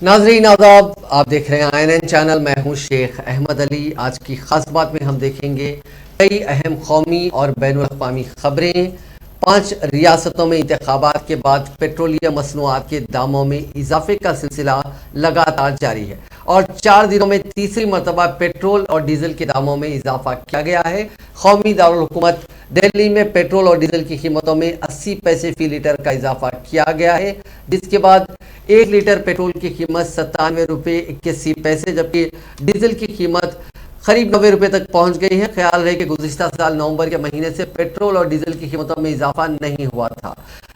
नाजरीन आदाब, आप देख रहे हैं INN चैनल। मैं हूं शेख अहमद अली। आज की खास बात में हम देखेंगे कई अहम कौमी और बैनुल अक़वामी खबरें। 5 रियासतों में इंतखाबात के बाद पेट्रोलियम मसनूआत के दामों में इजाफे का सिलसिला लगातार जारी है और 4 दिनों में तीसरी मरतबा पेट्रोल और डीजल के दामों में इजाफा किया गया है। कौमी दारुल हुकूमत दिल्ली में पेट्रोल और डीजल की कीमतों में 80 पैसे फी लीटर का इजाफा किया गया है, जिसके बाद 1 लीटर पेट्रोल की कीमत 97 रुपये 81 पैसे जबकि डीजल की कीमत करीब 90 रुपये तक पहुंच गई है। ख्याल रहे कि गुज़िश्ता साल नवंबर के महीने से पेट्रोल और डीजल की कीमतों में इजाफा नहीं हुआ था।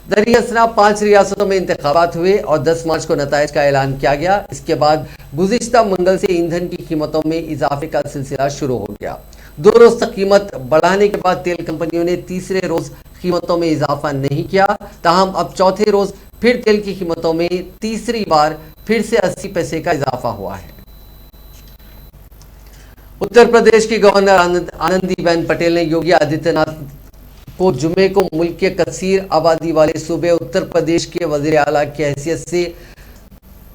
दरियासना 5 रियासतों में इंतखाबात हुए और 10 मार्च को नताइज का ऐलान किया गया। इसके बाद गुज़िश्ता मंगल से ईंधन की कीमतों में इजाफे का सिलसिला शुरू हो गया। 2 रोज तक कीमत बढ़ाने के बाद तेल कंपनियों ने तीसरे रोज कीमतों में इजाफा नहीं किया। ताहम अब चौथे रोज फिर तेल की कीमतों में तीसरी बार फिर से 80 पैसे का इजाफा हुआ है। उत्तर प्रदेश की गवर्नर आनंदीबेन पटेल ने योगी आदित्यनाथ को जुमे को मुल्क के कसीर आबादी वाले सूबे उत्तर प्रदेश के वजीर आला की हैसियत से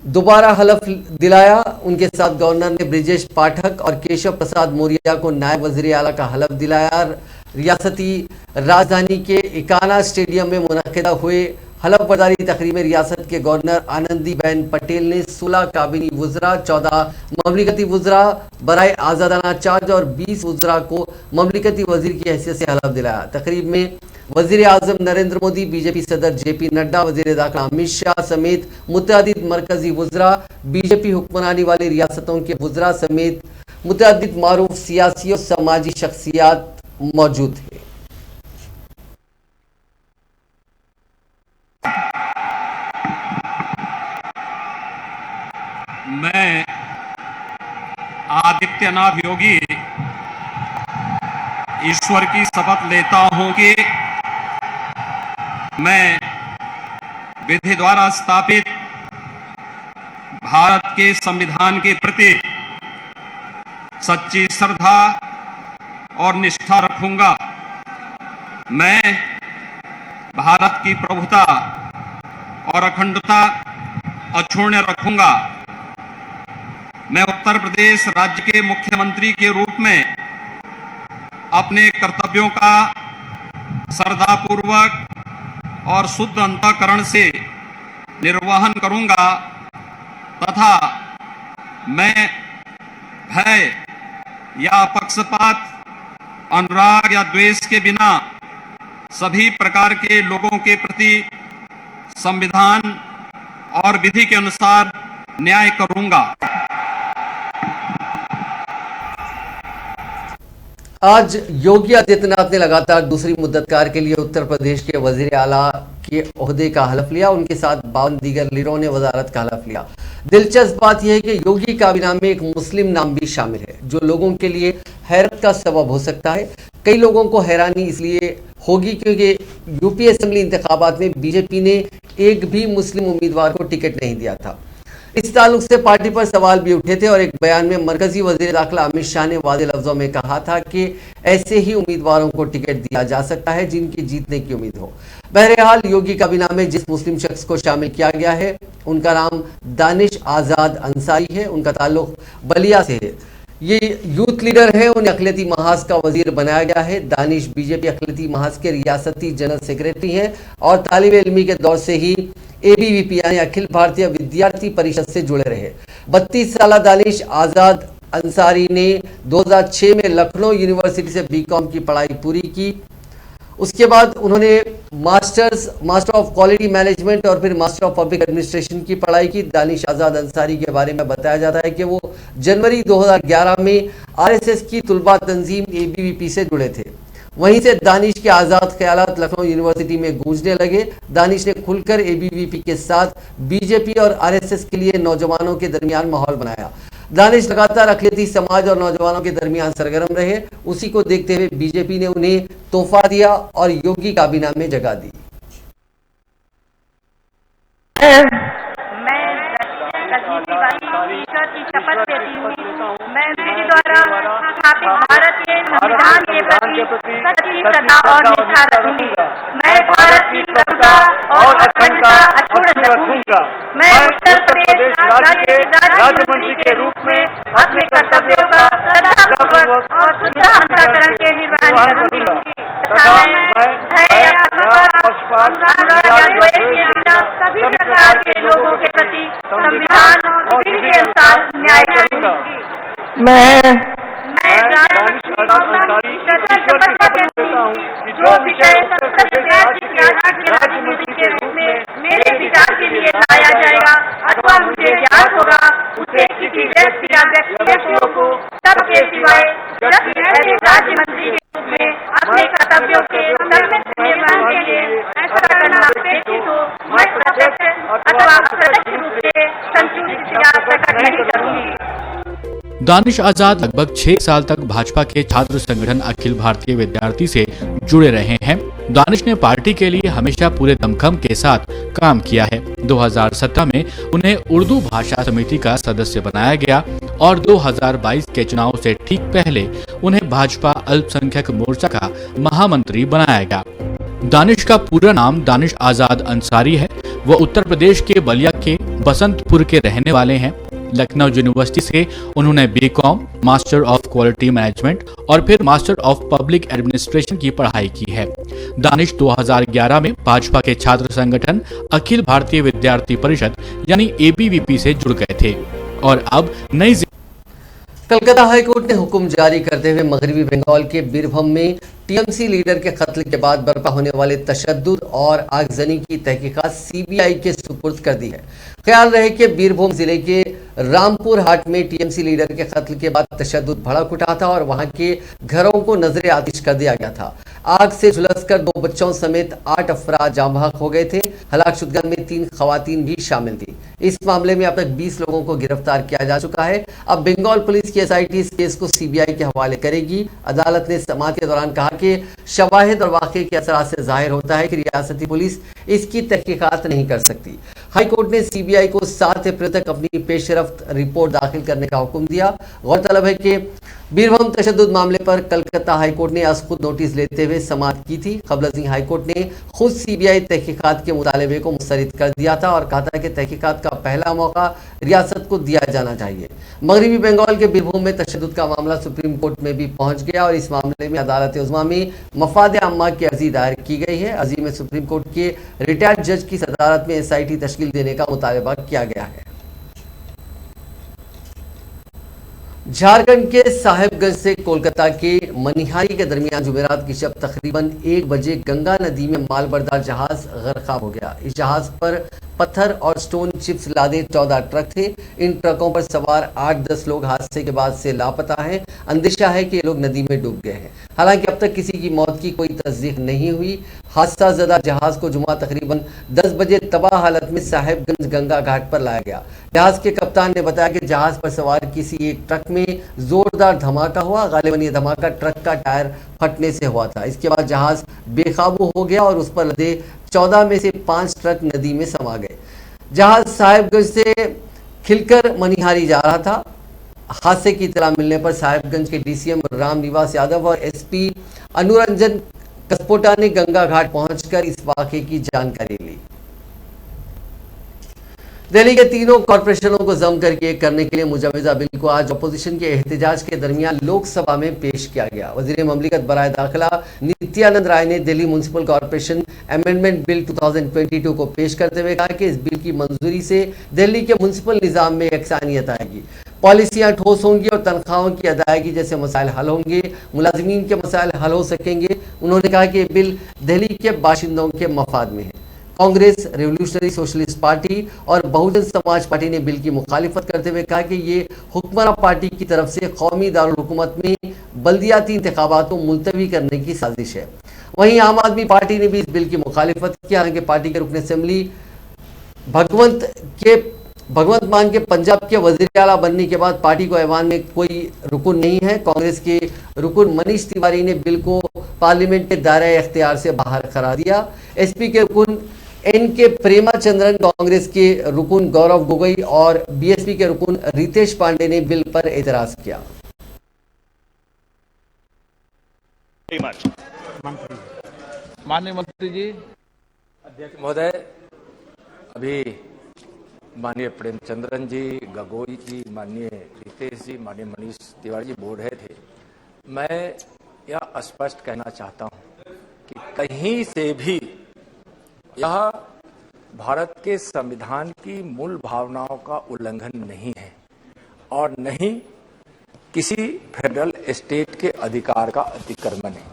दोबारा हलफ दिलाया। उनके साथ गवर्नर ने ब्रिजेश पाठक और केशव प्रसाद मौर्य को नायब वजीर आला का हलफ दिलाया। रियासती राजधानी के इकाना स्टेडियम में मुनक़िदा हुए हलफ बर्दारी तकरीब में रियासत के गवर्नर आनंदीबेन पटेल ने 16 काबिनी वज़रा, 14 ममलिकती वज़रा बराए आज़ादाना चार्ज और 20 वज़रा को ममलिकती वज़ीर की हैसियत से हलफ दिलाया। तकरीब में वज़ीर आज़म नरेंद्र मोदी, बीजेपी सदर JP नड्डा, वज़ीर दाखिला अमित शाह समेत मुतअद्दिद मरकजी वज़रा, बीजेपी हुक्मरानी वाली रियासतों के वज़रा समेत मुतअद्दिद मारूफ सियासी और समाजी शख्सियात मौजूद थे। मैं आदित्यनाथ योगी ईश्वर की शपथ लेता हूं कि मैं विधि द्वारा स्थापित भारत के संविधान के प्रति सच्ची श्रद्धा और निष्ठा रखूंगा। मैं भारत की प्रभुता और अखंडता अक्षुण्ण रखूंगा। मैं उत्तर प्रदेश राज्य के मुख्यमंत्री के रूप में अपने कर्तव्यों का श्रद्धापूर्वक और शुद्ध अंतःकरण से निर्वहन करूंगा तथा मैं भय या पक्षपात, अनुराग या द्वेष के बिना सभी प्रकार के लोगों के प्रति संविधान और विधि के अनुसार न्याय करूंगा। आज योगी आदित्यनाथ ने लगातार दूसरी मुद्दतकार के लिए उत्तर प्रदेश के वजीर आला के ओहदे का हलफ लिया। उनके साथ 52 दीगर लीडरों ने वजारत का हलफ लिया। दिलचस्प बात यह है कि योगी काबीना में एक मुस्लिम नाम भी शामिल है, जो लोगों के लिए हैरत का सबब हो सकता है। कई लोगों को हैरानी इसलिए होगी क्योंकि यूपी असेंबली इंतखाबात में बीजेपी ने एक भी मुस्लिम उम्मीदवार को टिकट नहीं दिया था। इस ताल्लुक से पार्टी पर सवाल भी उठे थे और एक बयान में मरकजी वजीर दाखिला अमित शाह ने वाज़ेह लफ्जों में कहा था कि ऐसे ही उम्मीदवारों को टिकट दिया जा सकता है जिनकी जीतने की उम्मीद हो। बहरहाल योगी काबीना में जिस मुस्लिम शख्स को शामिल किया गया है उनका नाम दानिश आज़ाद अंसारी है। उनका ताल्लुक बलिया से है। ये यूथ लीडर है। उन्हें अक़लियती महाज का वजीर बनाया गया है। दानिश बीजेपी अक़लियती महाज के रियासती जनरल सेक्रेटरी हैं और तालिब इल्मी के दौर से ही ABVP यानी अखिल भारतीय विद्यार्थी परिषद से जुड़े रहे। 32 साल दानिश आज़ाद अंसारी ने 2006 में लखनऊ यूनिवर्सिटी से BCom की पढ़ाई पूरी की। उसके बाद उन्होंने मास्टर ऑफ क्वालिटी मैनेजमेंट और फिर मास्टर ऑफ पब्लिक एडमिनिस्ट्रेशन की पढ़ाई की। दानिश आज़ाद अंसारी के बारे में बताया जाता है कि वो जनवरी 2011 में RSS की तुलबा तंजीम ABVP से जुड़े थे। वहीं से दानिश के आज़ाद ख्यालात लखनऊ यूनिवर्सिटी में गूंजने लगे। दानिश ने खुलकर ABVP के साथ BJP और RSS के लिए नौजवानों के दरमियान माहौल बनाया। दानिश लगातार अक़लियती समाज और नौजवानों के दरमियान सरगर्म रहे। उसी को देखते हुए BJP ने उन्हें तोहफा दिया और योगी काबीना में जगह दी। की शपथ लेती हूँ। मैं विधि द्वारा स्थापित भारत के संविधान के प्रति सच्ची श्रद्धा और निष्ठा रखूंगी। मैं भारत की प्रभुता और अखंडता अक्षुण्ण रखूंगी। मैं उत्तर प्रदेश राज्य मंत्री के रूप में अपने कर्तव्यों का श्रद्धापूर्वक और शुद्ध अंतःकरण के निर्वहन करूंगी तथा मैं भय या पक्षपात या द्वेष के बिना सभी प्रकार के लोगों के प्रति संविधान और विधि के अनुसार न्याय करूंगी। मैं जो विषय राज्य मंत्री के रूप में मेरे विचार के लिए लाया जाएगा अथवा मुझे ज्ञात होगा उसे किसी व्यक्ति या व्यक्तियों को सबके सिवाय ऐसे राज्य मंत्री के रूप में अपने कर्तव्यों के संयमित निर्वहन के लिए ऐसा करना अपेक्षित हो मैं प्रत्यक्ष अथवा अप्रत्यक्ष रूप से संशोधित या प्रकट नहीं करूंगी। दानिश आजाद लगभग 6 साल तक भाजपा के छात्र संगठन अखिल भारतीय विद्यार्थी से जुड़े रहे हैं। दानिश ने पार्टी के लिए हमेशा पूरे दमखम के साथ काम किया है। 2017 में उन्हें उर्दू भाषा समिति का सदस्य बनाया गया और 2022 के चुनाव से ठीक पहले उन्हें भाजपा अल्पसंख्यक मोर्चा का महामंत्री बनाया गया। दानिश का पूरा नाम दानिश आजाद अंसारी है। वह उत्तर प्रदेश के बलिया के बसंतपुर के रहने वाले हैं। लखनऊ यूनिवर्सिटी से उन्होंने BCom, master of quality management और फिर मास्टर ऑफ पब्लिक एडमिनिस्ट्रेशन की पढ़ाई की है। दानिश 2011 में भाजपा के छात्र संगठन अखिल भारतीय विद्यार्थी परिषद यानी ABVP से जुड़ गए थे और अब नई कलकत्ता हाईकोर्ट ने हुक्म जारी करते हुए मगरबी बंगाल के बीरभूम में टीएमसी लीडर के कत्ल के बाद बर्पा होने वाले तशद्दुद और आगजनी की तहकीकात CBI के सुपुर्द कर दी है। ख्याल रहे कि बीरभूम जिले के रामपुर हाट में टीएमसी लीडर के कत्ल के बाद तशद्दुद भड़क उठा था और वहां के घरों को नजरे आतिश कर दिया गया था। आग से झुलसकर 2 बच्चों समेत 8 अफराद जाँ बहक हो गए थे। हलाकशुदगान में 3 खवातीन भी शामिल थी। इस मामले में अब तक 20 लोगों को गिरफ्तार किया जा चुका है। अब बंगाल पुलिस की SIT इस केस को CBI के हवाले करेगी। अदालत ने समाअत के दौरान कहा कि शवाहिद और वाक़े के असरात से जाहिर होता है कि रियासती पुलिस इसकी तहकीकात नहीं कर सकती। हाईकोर्ट ने CBI को 7 अप्रैल तक अपनी पेशरफ्त रिपोर्ट दाखिल करने का हुक्म दिया। गौरतलब है कि बीरभूम तशद्दुद मामले पर कलकत्ता हाईकोर्ट ने आज खुद नोटिस लेते हुए समाअत की थी। कबल हाईकोर्ट ने खुद CBI तहकीकात के मुतालबे को मुस्तरद कर दिया था और कहा था कि तहकीकात का पहला मौका रियासत को दिया जाना चाहिए। मगरबी बंगाल के बीरभूम में तशद्दुद का मामला सुप्रीम कोर्ट में भी पहुंच गया और इस मामले में अदालत उज़्मा में मफाद आम्मा की अर्जी दायर की गई है। अर्जी में सुप्रीम कोर्ट के रिटायर्ड जज की सदारत में SIT तश्कील देने का मुतालबा किया गया है। झारखंड के साहिबगंज से कोलकाता के मनिहारी के दरमियान जुमेरात की शब तकरीबन 1 बजे गंगा नदी में मालबरदार जहाज गर्काब हो गया। इस जहाज पर पत्थर और स्टोन चिप्स लादे 14 ट्रक थे। इन ट्रकों पर सवार 8-10 लोग हादसे के बाद से लापता हैं। अंदेशा है कि ये लोग नदी में डूब गए हैं। हालांकि अब तक किसी की मौत की कोई तस्दीक नहीं हुई। हादसा ज़दा जहाज को जुमा तकरीबन 10 बजे तबाह हालत में साहिबगंज गंगा घाट पर लाया गया। जहाज के कप्तान ने बताया कि जहाज पर सवार किसी एक ट्रक में जोरदार धमाका हुआ। गालिबन ये धमाका ट्रक का टायर फटने से हुआ था। इसके बाद जहाज बेकाबू हो गया और उस पर लदे 14 में से 5 ट्रक नदी में समा गए। जहाज साहिबगंज से खिलकर मनिहारी जा रहा था। हादसे की इतला मिलने पर साहिबगंज के DCM रामनिवास यादव और SP अनुरंजन कसपोटा ने गंगा घाट पहुंचकर इस वाक़े की जानकारी ली। दिल्ली के तीनों कॉरपोरेशनों को जम करने के लिए मुजवजा बिल को आज अपोजिशन के एहतजाज के दरमियान लोकसभा में पेश किया गया। वज़ीर ममलिकत बराए दाखिला नित्यानंद राय ने Delhi municipal corporation amendment bill 2022 को पेश करते हुए कहा कि इस बिल की मंजूरी से दिल्ली के म्युनिसिपल निज़ाम में यकसानियत आएगी, पॉलिसियाँ ठोस होंगी और तनख्वाहों की अदायगी जैसे मसाइल हल होंगे, मुलाजमीन के मसाइल हल हो सकेंगे। उन्होंने कहा कि ये बिल दिल्ली के बाशिंदों के मफाद में है। कांग्रेस, रेवोल्यूशनरी सोशलिस्ट पार्टी और बहुजन समाज पार्टी ने बिल की मुखालिफत करते हुए कहा कि ये हुक्मरान पार्टी की तरफ से कौमी दारुल हुकूमत में बल्दियाती इंतखाबात को मुलतवी करने की साजिश है। वहीं आम आदमी पार्टी ने भी इस बिल की मुखालिफत की। हालांकि पार्टी के रुकन असेंबली भगवंत मान के पंजाब के वज़ीर आला बनने के बाद पार्टी को ऐवान में कोई रुकन नहीं है। कांग्रेस के रुकन मनीष तिवारी ने बिल को पार्लियामेंट के दायरे इख्तियार से बाहर करार दिया। SP के रुकन NK प्रेमाचंद्रन, कांग्रेस के रुकन गौरव गोगोई और BSP के रुकन रितेश पांडे ने बिल पर एतराज किया। माननीय मंत्री जी, महोदय, अभी माननीय प्रेमचंद्रन जी, गगोई जी, माननीय रितेश जी, माननीय मनीष तिवारी जी बोल रहे थे, मैं यह स्पष्ट कहना चाहता हूं कि कहीं से भी यह भारत के संविधान की मूल भावनाओं का उल्लंघन नहीं है और नहीं किसी फेडरल स्टेट के अधिकार का अतिक्रमण है।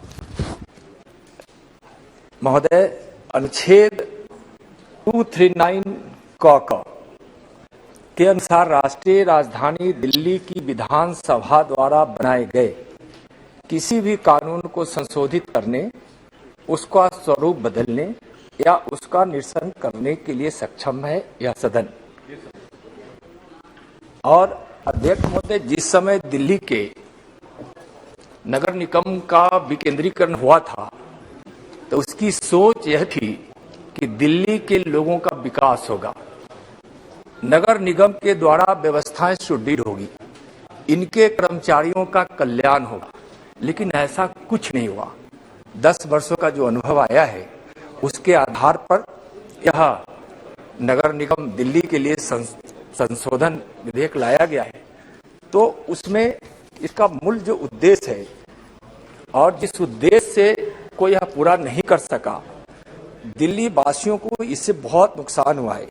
महोदय, अनुच्छेद 239 क के अनुसार राष्ट्रीय राजधानी दिल्ली की विधानसभा द्वारा बनाए गए किसी भी कानून को संशोधित करने, उसका स्वरूप बदलने या उसका निरसन करने के लिए सक्षम है यह सदन। और अध्यक्ष महोदय, जिस समय दिल्ली के नगर निगम का विकेंद्रीकरण हुआ था तो उसकी सोच यह थी कि दिल्ली के लोगों का विकास होगा, नगर निगम के द्वारा व्यवस्थाएं सुदृढ़ होगी, इनके कर्मचारियों का कल्याण होगा, लेकिन ऐसा कुछ नहीं हुआ। 10 वर्षों का जो अनुभव आया है उसके आधार पर यह नगर निगम दिल्ली के लिए संशोधन विधेयक लाया गया है। तो उसमें इसका मूल जो उद्देश्य है और जिस उद्देश्य से कोई यह पूरा नहीं कर सका, दिल्ली वासियों को इससे बहुत नुकसान हुआ है।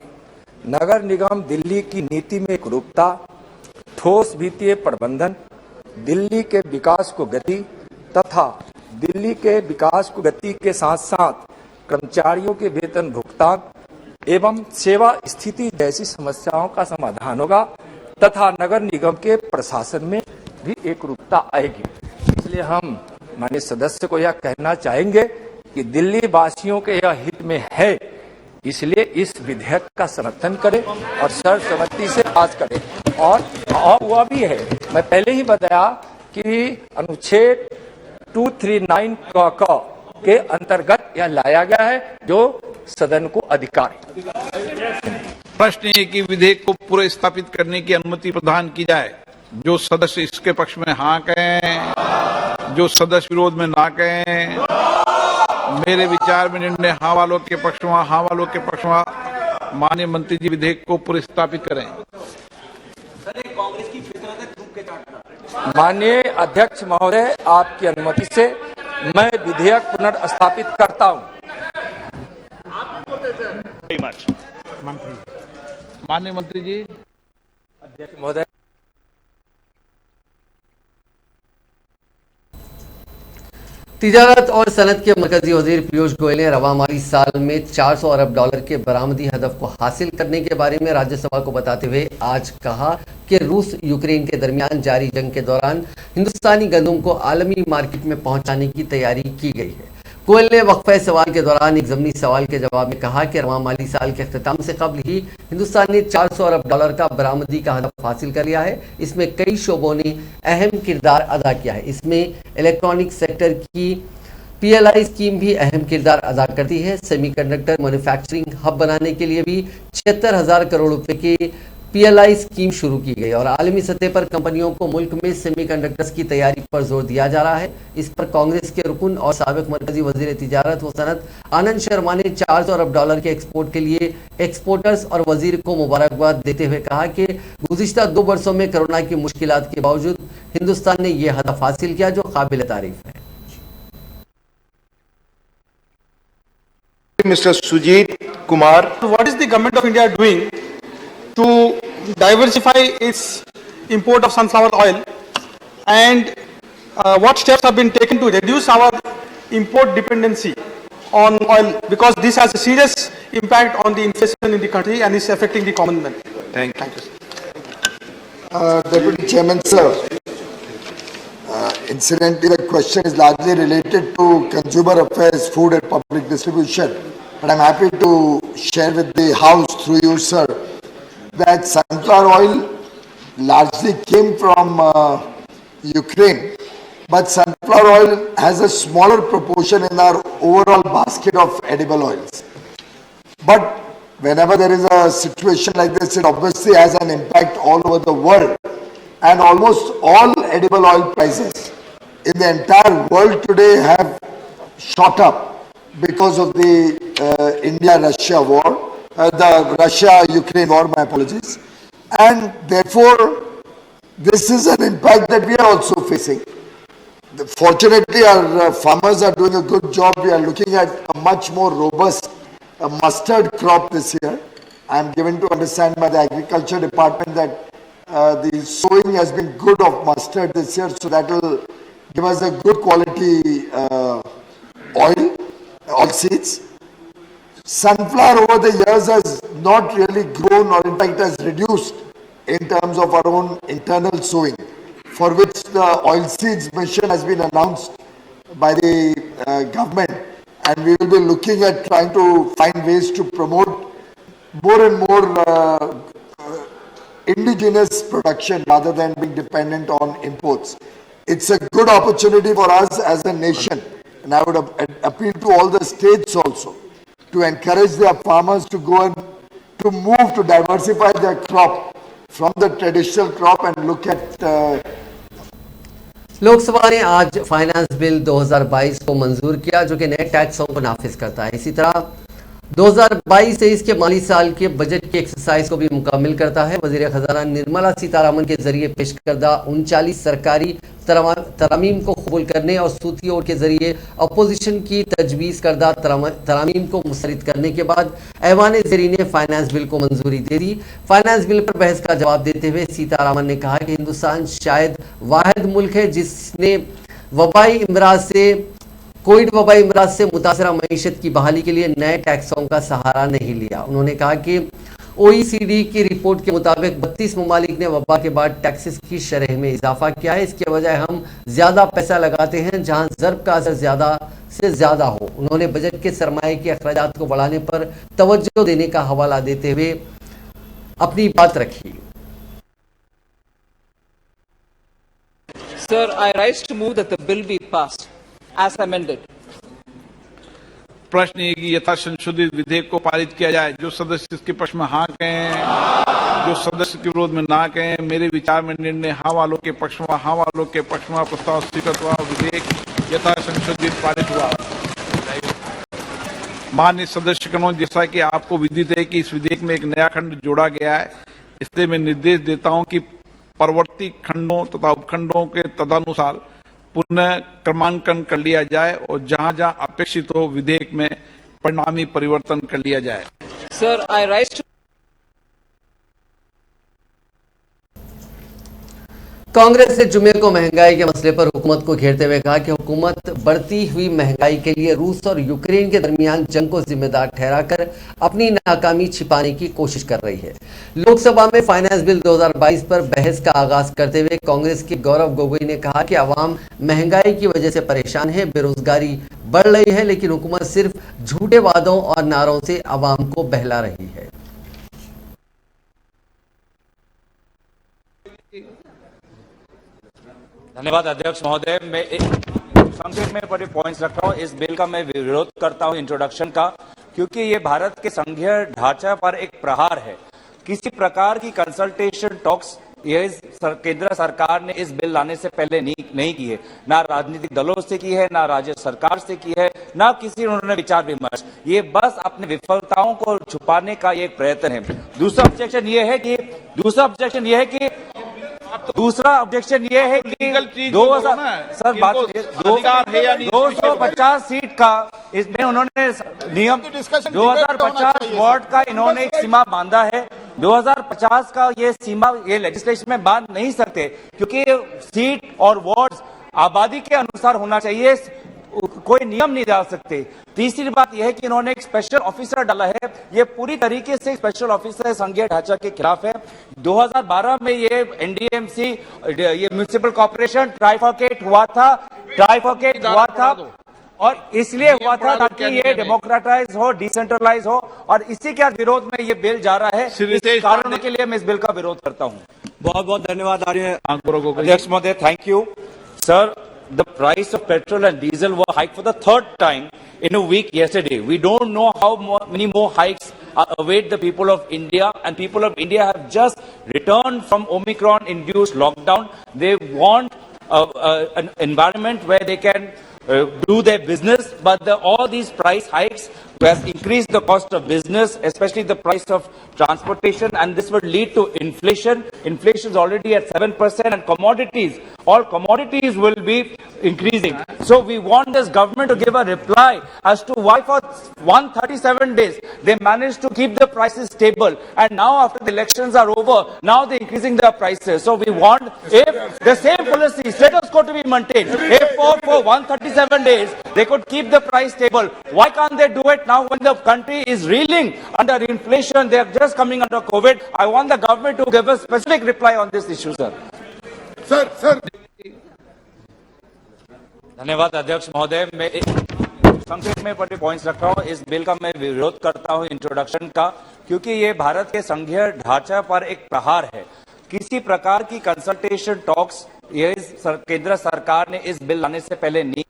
नगर निगम दिल्ली की नीति में एकरूपता, ठोस वित्तीय प्रबंधन, दिल्ली के विकास को गति तथा दिल्ली के विकास को गति के साथ साथ कर्मचारियों के वेतन भुगतान एवं सेवा स्थिति जैसी समस्याओं का समाधान होगा तथा नगर निगम के प्रशासन में भी एकरूपता आएगी। इसलिए हम माननीय सदस्य को यह कहना चाहेंगे कि दिल्ली वासियों के यह हित में है, इसलिए इस विधेयक का समर्थन करें और सर्वसम्मति से पास करें। और वह भी है, मैं पहले ही बताया कि अनुच्छेद 239 क के अंतर्गत यह लाया गया है जो सदन को अधिकार है। प्रश्न है कि विधेयक को पूरे स्थापित करने की अनुमति प्रदान की जाए। जो सदस्य इसके पक्ष में हाँ कहें, जो सदस्य विरोध में ना कहें। मेरे विचार में निर्णय हाँ वालों के पक्ष में, हाँ वालों के पक्ष में। माननीय मंत्री जी विधेयक को पूरे स्थापित करें। माननीय अध्यक्ष महोदय, आपकी अनुमति से मैं विधेयक पुनर्स्थापित करता हूं। माननीय मंत्री जी। अध्यक्ष महोदय, तिजारत और सनत के मरकजी वजीर पीयूष गोयल ने रवा माली साल में 400 अरब डॉलर के बरामदी हदफ को हासिल करने के बारे में राज्यसभा को बताते हुए आज कहा कि रूस यूक्रेन के दरमियान जारी जंग के दौरान हिंदुस्तानी गंदम को आलमी मार्केट में पहुंचाने की तैयारी की गई है। गोयल ने वक्फे सवाल के दौरान एक ज़मीनी सवाल के जवाब में कहा कि रवा माली साल के अख्ताम से कबल ही हिंदुस्तान ने 400 अरब डॉलर का बरामदी का हदफ हासिल कर लिया है। इसमें कई शोबों ने अहम किरदार अदा किया है। इसमें इलेक्ट्रॉनिक सेक्टर की PLI स्कीम भी अहम किरदार अदा करती है। सेमीकंडक्टर मैन्युफैक्चरिंग हब बनाने के लिए भी 76,000 करोड़ रुपए की PLI स्कीम शुरू की गई और आलमी सतह पर कंपनियों को मुल्क में सेमीकंडक्टर्स की तैयारी पर जोर दिया जा रहा है। इस पर कांग्रेस के रुकन और साबिक मरकजी वजीर तिजारत व सनत आनंद शर्मा ने 400 अरब डॉलर के एक्सपोर्ट के लिए एक्सपोर्टर्स और वजीर को मुबारकबाद देते हुए कहा कि गुज़िश्ता 2 वर्षों में कोरोना की मुश्किलात के बावजूद हिंदुस्तान ने यह हदफ हासिल किया जो काबिल तारीफ है। Mr. Sujit Kumar. What is the government of India doing to diversify its import of sunflower oil, and what steps have been taken to reduce our import dependency on oil, because this has a serious impact on the inflation in the country and is affecting the common man. Thank you. Deputy Chairman, sir. Incidentally, the question is largely related to consumer affairs, food and public distribution. But I'm happy to share with the House through you, sir, that sunflower oil largely came from Ukraine. But sunflower oil has a smaller proportion in our overall basket of edible oils. But whenever there is a situation like this, it obviously has an impact all over the world. And almost all edible oil prices in the entire world today have shot up because of the India-Russia war. the Russia-Ukraine war, my apologies. And therefore, this is an impact that we are also facing. Fortunately, our farmers are doing a good job. We are looking at a much more robust mustard crop this year. I am given to understand by the Agriculture Department that the sowing has been good of mustard this year, so that will give us a good quality oil seeds. Sunflower over the years has not really grown, or in fact has reduced in terms of our own internal sowing, for which the oilseeds mission has been announced by the government, and we will be looking at trying to find ways to promote more and more indigenous production rather than being dependent on imports. It's a good opportunity for us as a nation, and I would appeal to all the states also to encourage their farmers to go and to move to diversify their crop from the traditional crop and look at Lok Sabha ने आज finance bill 2022 को मंजूर किया, जो कि नए टैक्सों को नाफिज करता है। इसी तरह 2022-23 के माली साल के बजट की एक्सरसाइज को भी मुकम्मल करता है। वजीर खजाना निर्मला सीतारमन के जरिए पेश करदा 39 सरकारी तरामीम को कबूल करने और सूत्रियों के जरिए अपोजिशन की तजवीज़ करदा तरामीम को मुस्तरद करने के बाद ऐवान ज़ेरी ने फाइनेंस बिल को मंजूरी दे दी। फाइनेंस बिल पर बहस का जवाब देते हुए सीतारमन ने कहा कि हिंदुस्तान शायद वाहिद मुल्क है जिसने कोविड वबाई इमराज से मुतासरा मईशत की बहाली के लिए नए टैक्सों का सहारा नहीं लिया। उन्होंने कहा कि OECD की रिपोर्ट के मुताबिक 32 ममालिक ने वबा के बाद टैक्सेस की शरह में इजाफा किया है। इसके बजाय हम ज़्यादा पैसा लगाते हैं जहां ज़र्ब का असर ज़्यादा से ज़्यादा हो। उन्होंने बजट के सरमाए के अखराजात को बढ़ाने पर तवज्जो देने का हवाला देते हुए अपनी बात रखी। Sir, I rise to move that the bill be passed as amended. प्रश्न ये कि यथा संशोधित विधेयक को पारित किया जाए। जो सदस्य इसके पक्ष में हाँ कहें, जो सदस्य के विरोध में ना कहें। मेरे विचार में निर्णय हाँ वालों के पक्ष में, हाँ वालों के पक्ष में प्रस्ताव स्वीकृत हुआ, विधेयक यथा संशोधित पारित हुआ। माननीय सदस्यगणों, जैसा कि आपको विदित है कि इस विधेयक में एक नया खंड जोड़ा गया है, इसलिए मैं निर्देश देता हूं कि परवर्ती खंडों तथा उपखंडों के तदनुसार पुनः क्रमांकन कर लिया जाए और जहां जहां अपेक्षित हो विधेयक में परिणामी परिवर्तन कर लिया जाए। Sir, I rise to Congress ने जुमे को महंगाई के मसले पर हुकूमत को घेरते हुए कहा कि हुकूमत बढ़ती हुई महंगाई के लिए रूस और यूक्रेन के दरमियान जंग को जिम्मेदार ठहराकर अपनी नाकामी छिपाने की कोशिश कर रही है। लोकसभा में फाइनेंस बिल 2022 पर बहस का आगाज करते हुए कांग्रेस के गौरव गोगोई ने कहा कि अवाम महंगाई की वजह से परेशान है, बेरोजगारी बढ़ रही है, लेकिन हुकूमत सिर्फ झूठे वादों और नारों से अवाम को बहला रही है। धन्यवाद अध्यक्ष महोदय। मैं संक्षेप में बड़े पॉइंट्स रखता हूं। इस बिल का मैं विरोध करता हूं इंट्रोडक्शन का, क्योंकि ये भारत के संघीय ढांचा पर एक प्रहार है। किसी प्रकार की कंसल्टेशन टॉक्स ये केंद्र सरकार ने इस बिल लाने से पहले नहीं की है, ना राजनीतिक दलों से की है, ना राज्य सरकार से की है, ना किसी उन्होंने विचार विमर्श। ये बस अपनी विफलताओं को छुपाने का एक प्रयत्न है। दूसरा ऑब्जेक्शन ये है कि 250 सीट का इसमें उन्होंने नियम 2050 वार्ड का इन्होंने एक सीमा बांधा है। 2050 का ये सीमा ये लेजिस्लेशन में बांध नहीं सकते, क्योंकि सीट और वार्ड आबादी के अनुसार होना चाहिए, कोई नियम नहीं डाल सकते। तीसरी बात यह है कि इन्होंने एक स्पेशल ऑफिसर डाला है, ये पूरी तरीके से स्पेशल ऑफिसर संघीय ढांचा के खिलाफ है। 2012 में ये एनडीएमसी ये म्युनिसिपल कॉर्पोरेशन ट्राइफॉकेट हुआ था और इसलिए हुआ था ताकि ये डेमोक्रेटाइज हो, डिसेंट्रलाइज हो, और इसी के विरोध में ये बिल जा रहा है। इस कारणों के लिए मैं इस बिल का विरोध करता हूं। बहुत बहुत धन्यवाद अध्यक्ष महोदय। Thank you sir. The price of petrol and diesel were hiked for the third time in a week yesterday. We don't know how many more hikes await the people of India, and people of India have just returned from Omicron-induced lockdown. They want an environment where they can do their business, but all these price hikes has increased the cost of business, especially the price of transportation, and this would lead to inflation. Inflation is already at 7%, and commodities, all commodities will be increasing. So we want this government to give a reply as to why for 137 days they managed to keep the prices stable, and now after the elections are over, now they're increasing their prices. So we want, if the same policy, status quo to be maintained, if for 137 days they could keep the price stable, why can't they do it now when the country is reeling under inflation? They are just coming under COVID. I want the government to give a specific reply on this issue, sir. Sir. धन्यवाद अध्यक्ष महोदय। मैं संक्षेप में बड़े points रख रहा हूँ। इस बिल का मैं विरोध करता हूँ इंट्रोडक्शन का, क्योंकि ये भारत के संघीय ढांचा पर एक प्रहार है। किसी प्रकार की कंसल्टेशन टॉक्स ये केंद्र सरकार ने इस बिल लाने से पहले नहीं।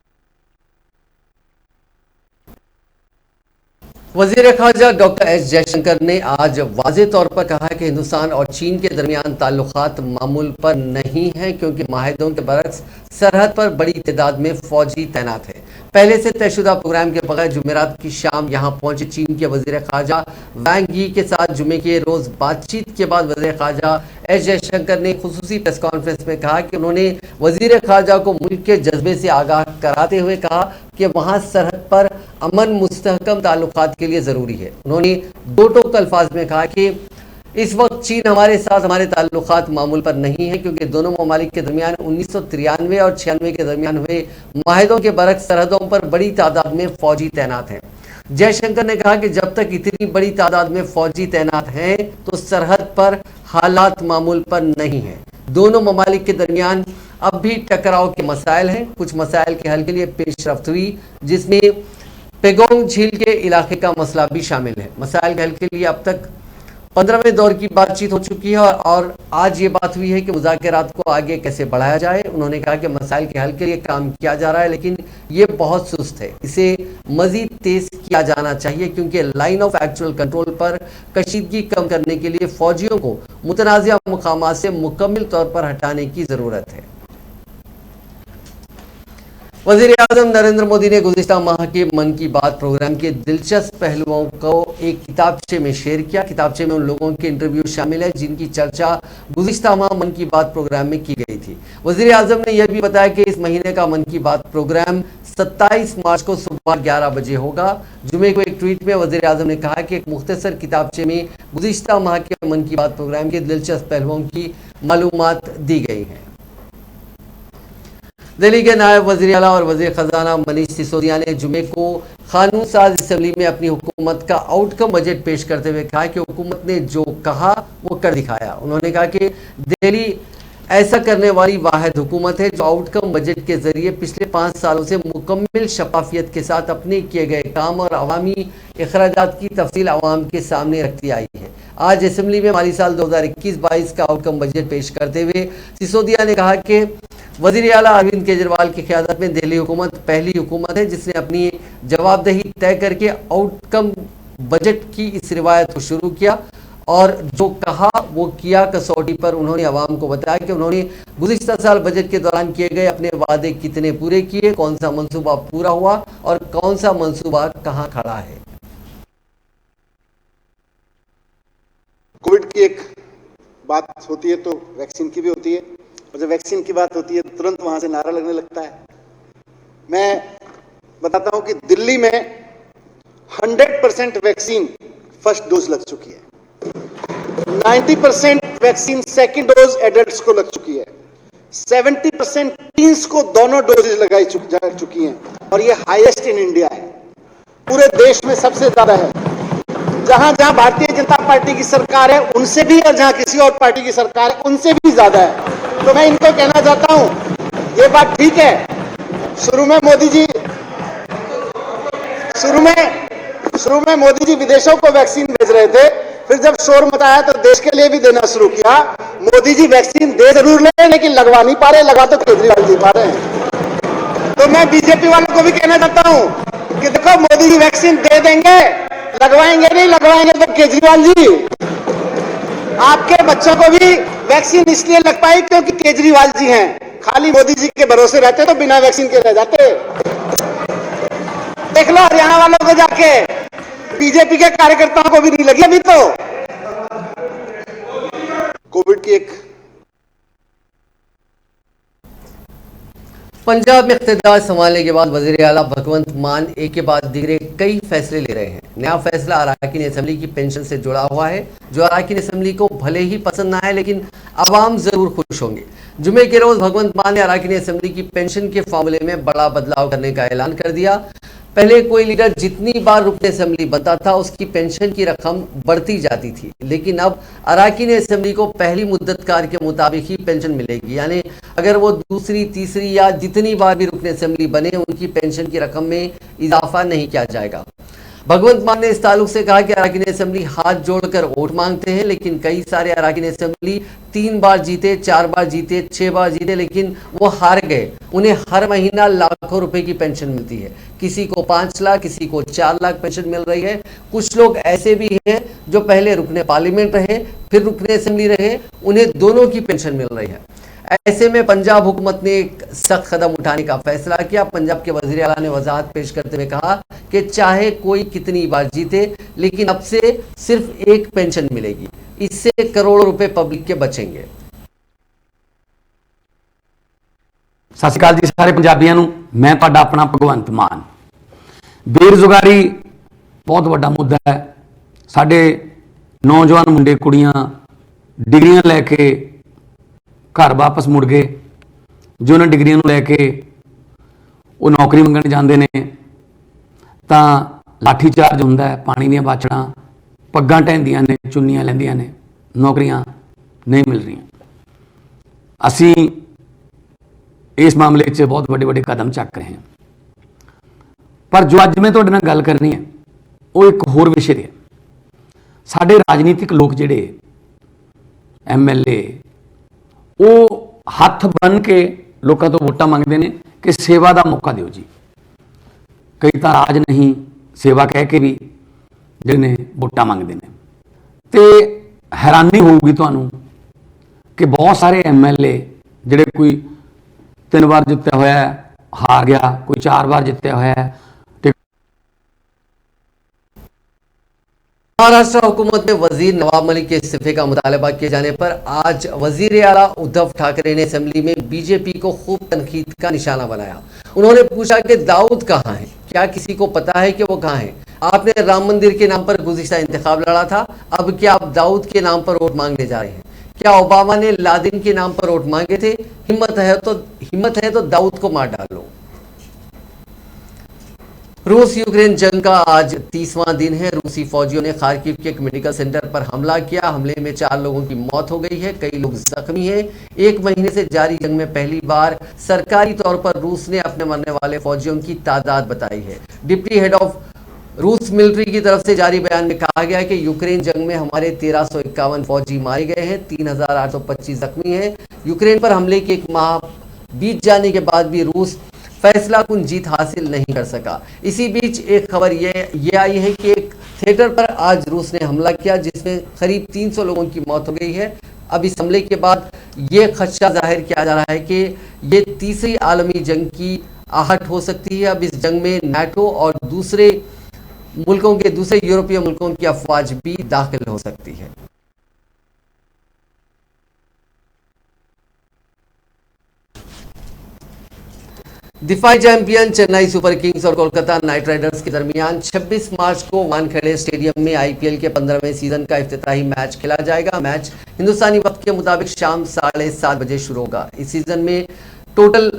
वजीर खारजा डॉक्टर एस जयशंकर ने आज वाज़ेह तौर पर कहा कि हिंदुस्तान और चीन के दरमियान ताल्लुकात मामूल पर नहीं हैं, क्योंकि माहिदों के बरक्स सरहद पर बड़ी तादाद में फौजी तैनात हैं। पहले से तयशुदा प्रोग्राम के बगैर जुमेरात की शाम यहां पहुंचे चीन के वजीर खारजा वांग यी के साथ जुमे के रोज बातचीत के बाद वजीर खारजा एस जयशंकर ने खुसूसी प्रेस कॉन्फ्रेंस में कहा कि उन्होंने वजीर खारजा को मुल्क के जज्बे से आगाह कराते हुए कहा कि वहां सरहद पर अमन मुस्तहकम ताल्लुकात के लिए ज़रूरी है। उन्होंने दो टोक अल्फाज में कहा कि इस वक्त चीन हमारे साथ हमारे ताल्लुकात मामूल पर नहीं है, क्योंकि दोनों ममालिक के दरमियान 1993 और 96 के दरमियान हुए माहिदों के बरक्स सरहदों पर बड़ी तादाद में फौजी तैनात हैं। जयशंकर ने कहा कि जब तक इतनी बड़ी तादाद में फौजी तैनात हैं तो सरहद पर हालात मामूल पर नहीं है। दोनों ममालिक के दरमियान अब भी टकराव के मसाइल हैं। कुछ मसाइल के हल के लिए पेशरफ्त हुई, जिसमें पेगोंग झील के इलाके का मसला भी शामिल है। मसाइल के हल के लिए अब तक 15वें दौर की बातचीत हो चुकी है और आज ये बात हुई है कि मुज़ाकरात को आगे कैसे बढ़ाया जाए। उन्होंने कहा कि मसाइल के हल के लिए काम किया जा रहा है, लेकिन ये बहुत सुस्त है, इसे मजीद तेज किया जाना चाहिए, क्योंकि लाइन ऑफ एक्चुअल कंट्रोल पर कशीदगी कम करने के लिए फौजियों को मुतनाज़िया मुकामात से मुकम्मल तौर पर हटाने की ज़रूरत है। वज़ीर-ए-आज़म नरेंद्र मोदी ने गुज़िश्ता माह के मन की बात प्रोग्राम के दिलचस्प पहलुओं को एक किताबचे में शेयर किया। किताबचे में उन लोगों के इंटरव्यू शामिल है जिनकी चर्चा गुज़िश्ता माह मन की बात प्रोग्राम में की गई थी। वज़ीर-ए-आज़म ने यह भी बताया कि इस महीने का मन की बात प्रोग्राम 27 मार्च को सुबह 11 बजे होगा। जुमे को एक ट्वीट में वज़ीर-ए-आज़म ने कहा कि एक मुख्तसर किताबचे में गुज़िश्ता माह के मन की बात प्रोग्राम के दिलचस्प पहलुओं की मालूमात दी गई हैं। दिल्ली के नायब वज़ीर आला और वज़ीर ख़जाना मनीष सिसोदिया ने जुमे को कानून साज असम्बली में अपनी हुकूमत का आउटकम बजट पेश करते हुए कहा कि हुकूमत ने जो कहा वो कर दिखाया। उन्होंने कहा कि दिल्ली ऐसा करने वाली वाहिद हुकूमत है जो आउटकम बजट के जरिए पिछले 5 सालों से मुकम्मल शफाफियत के साथ अपने किए गए काम और अवामी अखराजात की तफसील अवाम के सामने रखती आई है। आज असम्बली में माली साल 2021-22 का आउटकम बजट पेश करते हुए सिसोदिया ने कहा कि वज़ीर आला अरविंद केजरीवाल की क़यादत में दिल्ली हुकूमत पहली हुकूमत है जिसने अपनी जवाबदेही तय करके आउटकम बजट की इस रिवायत को शुरू किया और जो कहा वो किया। कसौटी पर उन्होंने अवाम को बताया कि उन्होंने गुज़िश्ता साल बजट के दौरान किए गए अपने वादे कितने पूरे किए, कौन सा मंसूबा पूरा हुआ और कौन सा मंसूबा कहाँ खड़ा है। कोविड की एक बात होती है तो वैक्सीन की भी होती है, और जब वैक्सीन की बात होती है तो तुरंत वहां से नारा लगने लगता है। मैं बताता हूं कि दिल्ली में 100% वैक्सीन फर्स्ट डोज लग चुकी है, 90% वैक्सीन सेकंड डोज एडल्ट्स को लग चुकी है, 70% टीन्स को दोनों डोजेज लगाई जा चुकी हैं, और ये हाईएस्ट इन इंडिया है, पूरे देश में सबसे ज्यादा है। जहां जहां भारतीय जनता पार्टी की सरकार है उनसे भी, और जहां किसी और पार्टी की सरकार है उनसे भी ज्यादा है। तो मैं इनको कहना चाहता हूं ये बात ठीक है, शुरू में मोदी जी विदेशों को वैक्सीन भेज रहे थे, फिर जब शोर मचाया तो देश के लिए भी देना शुरू किया। मोदी जी वैक्सीन दे जरूर ले लेकिन लगवा नहीं पा रहे, लगवा तो केजरीवाल जी पा रहे हैं। तो मैं बीजेपी वालों को भी कहना चाहता हूं कि देखो मोदी जी वैक्सीन दे देंगे, लगवाएंगे नहीं लगवाएंगे तो केजरीवाल जी। आपके बच्चों को भी वैक्सीन इसलिए लग पाई क्योंकि केजरीवाल जी हैं, खाली मोदी जी के भरोसे रहते तो बिना वैक्सीन के रह जाते। देख लो हरियाणा वालों को जाके, बीजेपी के कार्यकर्ताओं को भी नहीं लगी अभी तो। कोविड की एक पंजाब में इख्तिदार संभालने के बाद वजीर आला भगवंत मान एक के बाद दीगरे कई फैसले ले रहे हैं। नया फैसला अराकीन असेंबली की पेंशन से जुड़ा हुआ है, जो अराकीन असेंबली को भले ही पसंद ना है लेकिन अवाम जरूर खुश होंगे। जुमे के रोज भगवंत मान ने अराकीन असेंबली की पेंशन के फॉर्मूले में बड़ा बदलाव करने का ऐलान कर दिया। पहले कोई लीडर जितनी बार रुकन असेंबली बनता था उसकी पेंशन की रकम बढ़ती जाती थी, लेकिन अब अराकीन असेंबली को पहली मुद्दतकार के मुताबिक ही पेंशन मिलेगी। यानी अगर वो दूसरी, तीसरी या जितनी बार भी रुकन असेंबली बने उनकी पेंशन की रकम में इजाफा नहीं किया जाएगा। भगवंत मान ने इस ताल्लुक से कहा कि अराकीन असेंबली हाथ जोड़कर वोट मांगते हैं, लेकिन कई सारे अराकीन असेंबली 3 बार जीते, 4 बार जीते, 6 बार जीते, लेकिन वो हार गए। उन्हें हर महीना लाखों रुपए की पेंशन मिलती है, किसी को 5 लाख, किसी को 4 लाख पेंशन मिल रही है। कुछ लोग ऐसे भी हैं जो पहले रुकने पार्लियामेंट रहे फिर रुकने असेंबली रहे, उन्हें दोनों की पेंशन मिल रही है। ऐसे में पंजाब हुकूमत ने एक सख्त कदम उठाने का फैसला किया। पंजाब के वजीर आला ने वजाहत पेश करते हुए कहा कि चाहे कोई कितनी बार जीते, लेकिन अब से सिर्फ एक पेंशन मिलेगी। इससे करोड़ों रुपए पब्लिक के बचेंगे। सत श्री अकाल जी सारे पंजाबियों नूं, मैं तुहाडा अपना भगवंत मान। बेरोजगारी बहुत वड्डा मुद्दा है। साडे नौजवान मुंडे कुड़ियां डिग्रियां लैके घर वापस मुड़ गए, जो उन्होंने डिग्रियां लैके वो नौकरी मंगण जाते हैं तो लाठी चार्ज होंदा है, पानी दी बाछड़ा पग्गां ढहंदियां ने, चुन्नियां लैंदियां ने, नौकरियां नहीं मिल रही। असी इस मामले च बहुत बड़े बड़े कदम चक रहे हैं, पर जो अज मैं तुहाडे नाल गल करनी है वो एक होर विषय है। साडे राजनीतिक लोग जिहड़े MLA वो हथ बन के लोगों तो वोटां मंगते हैं कि सेवा का मौका दिओ जी। कई तो राज नहीं सेवा कह के भी जिन्हें वोटां मंगते हैं। तो हैरानी होगी तुहानूं कि बहुत सारे MLA जिहड़े कोई 3 बार जितया होया हार गया, कोई 4 बार जितया होया है। महाराष्ट्र हुकूमत में वजीर नवाब मलिक के इस्तीफे का मुतालबा किए जाने पर आज वजीर आला उद्धव ठाकरे ने असेंबली में बीजेपी को खूब तनकीद का निशाना बनाया। उन्होंने पूछा कि दाऊद कहाँ है, क्या किसी को पता है कि वो कहाँ है? आपने राम मंदिर के नाम पर गुज़िश्ता इंतखाब लड़ा था, अब क्या आप दाऊद के नाम पर वोट मांगने जा रहे हैं? क्या ओबामा ने लादेन के नाम पर वोट मांगे थे? हिम्मत है तो दाऊद को मार डालो। रूस यूक्रेन जंग का आज 30वां दिन है। रूसी फौजियों ने खार्किव के एक मेडिकल सेंटर पर हमला किया। हमले में 4 लोगों की मौत हो गई है, कई लोग जख्मी हैं। 1 महीने से जारी जंग में पहली बार सरकारी तौर पर रूस ने अपने मरने वाले फौजियों की तादाद बताई है। डिप्टी हेड ऑफ रूस मिलिट्री की तरफ से जारी बयान में कहा गया है कि यूक्रेन जंग में हमारे 1351 फौजी मारे गए हैं, 3825 जख्मी हैं। यूक्रेन पर हमले के 1 माह बीत जाने के बाद भी रूस फैसला कुन जीत हासिल नहीं कर सका। इसी बीच एक खबर ये आई है कि एक थिएटर पर आज रूस ने हमला किया, जिसमें करीब 300 लोगों की मौत हो गई है। अब इस हमले के बाद ये खदशा जाहिर किया जा रहा है कि ये तीसरी आलमी जंग की आहट हो सकती है। अब इस जंग में नाटो और दूसरे यूरोपीय मुल्कों की अफवाज भी दाखिल हो सकती है। दिफाई चैंपियन चेन्नई सुपर किंग्स और कोलकाता नाइट राइडर्स के दरमियान 26 मार्च को वानखेड़े स्टेडियम में IPL के 15वें सीजन का इफ्तिताही मैच खेला जाएगा। मैच हिंदुस्तानी वक्त के मुताबिक शाम 7:30 बजे शुरू होगा। इस सीजन में टोटल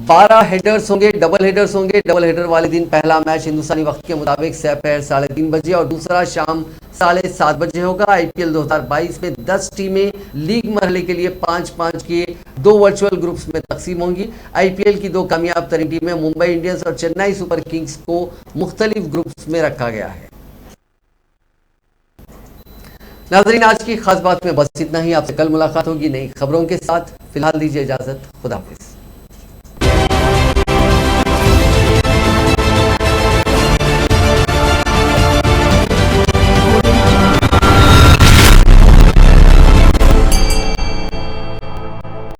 12 हेडर्स होंगे, डबल हेडर्स होंगे। डबल हेडर वाले दिन पहला मैच हिंदुस्तानी वक्त के मुताबिक दोपहर 3:30 बजे और दूसरा शाम 7:30 बजे होगा। IPL 2022 में 10 टीमें लीग मरहले के लिए 5-5 के 2 वर्चुअल ग्रुप्स में तकसीम होंगी। IPL की 2 कामयाब तरीन टीमें मुंबई इंडियंस और चेन्नई सुपर किंग्स को मुख्तलिफ ग्रुप्स में रखा गया है। नाज़रीन, आज की खास बात में बस इतना ही। आपसे कल मुलाकात होगी नई खबरों के साथ। फिलहाल दीजिए इजाजत। खुदा हाफिज।